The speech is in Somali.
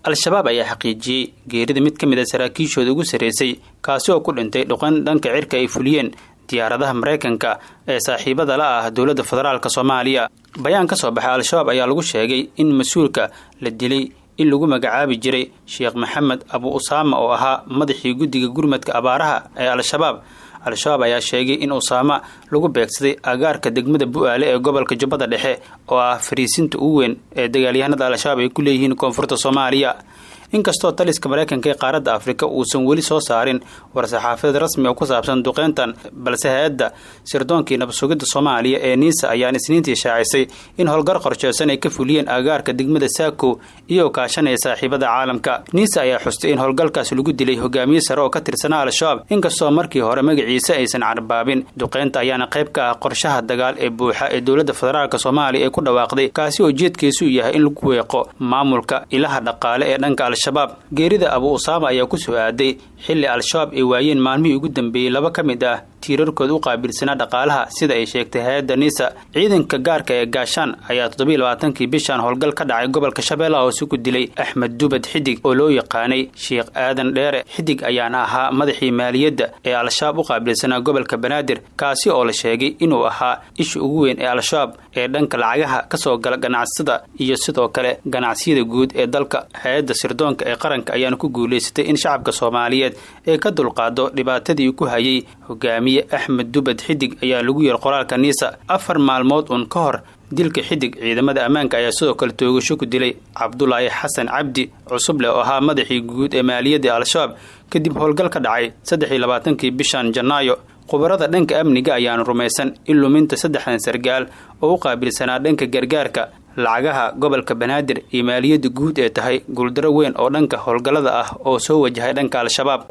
al-shabaab ayaa xaqiijiyay geerida mid kamid ah saraakiishooda ugu sareysay kaasi oo ku dhintay dhuqan dhanka cirka ay fuliyeen diyaaradaha Mareykanka ee saaxiibada la ah dawladda federaalka Soomaaliya. bayaan ka soo baxay al-shabaab ayaa lagu sheegay in mas'uulka la dilay in lagu magacaabi jiray Sheekh Maxamed Abu Usaama oo ahaa madaxii guddiga gurmadka abaaraha ee al-shabaab. al-shabaab ayaa sheegay in Usaama lagu beegsaday agaarka degmada Bu'aale ee gobolka Jubbada Dhexe oo ah fariisinta ugu weyn ee dagaalyahanada al-shabaab ay ku leeyihiin koonfurta Soomaaliya. inkastoo taliska Mareykanka ee qaaradda Afrika uusan weli soo saarin war-saxaafadeed rasmi ah ku saabsan duqeyntan, balse hay'adda sirdoonka nabad sugidda Soomaaliya ee NISA ayaa isniintii shaacisay in howlgar qorsheysan ay ka fuliyeen agaarka degmada Saako iyo kaashanaya saaxiibada caalamka. NISA ayaa xustay in howlgalkaas lagu dilay hogaamiye sare oo ka tirsan al-shabaab, inkastoo markii hore magaciisa aysan carbaabin. duqeynta ayaana qayb ka ah qorshaha dagaal ee buuxa ee dawladda federaalka Soomaaliya ee ku dhawaaqday, kaasi oo jeedkiisu yahay in lagu weeqo maamulka ilaha dhaqaale ee dhanka al-shabaab. geerida Abu Usaama ayaa ku soo aaday xilli al-shabaab ay waayeen maalmihii ugu dambeeyay laba ka mid ah tiirarkooda u qaabilsanaa dhaqaalaha sida ay sheegtay hay'adda NISA. ciidanka gaarka ee gaashaan ayaa 27kii bishan howlgal ka dhacay gobolka Shabeellaha Hoose ku dilay Axmed Dubad Xidig oo loo yaqaanay Sheekh Aadan Dheere. Xidig ayaana ahaa madaxii maaliyadda ee al-shabaab u qaabilsanaa gobolka Banaadir, kaasi oo la sheegay inuu ahaa isha ugu weyn ee al-shabaab ee dhanka lacagaha ka soo gala ganacsiga iyo sidoo kale ganacsiyada guud ee dalka. hay'adda sirdoonka ee qaranka ayaana ku guuleysatay in shacabka Soomaaliyeed ay ka dulqaado dhibaatadii ku hayay hogaamiye Axmed Dubad Xidig ayaa lagu yar qoraalka NISA. 4 maalmood ka hor dilka Xidig, ciidamada ammaanka ayaa sidoo kale toogasho ku dilay Cabdullaahi Xasan Cabdi Cusuble oo ahaa madaxii guud ee maaliyadda al-shabaab kadib howlgal ka dhacay 23kii bishan Janaayo. khubarada dhanka amniga ayaana rumaysan in luminta 3 sargaal oo u qaabilsanaa dhanka gargaarka lacagaha gobolka Banaadir iyo maaliyadda guud ee tahay guuldaro weyn oo dhanka howlgalada ah oo soo wajahay dhanka al-shabaab.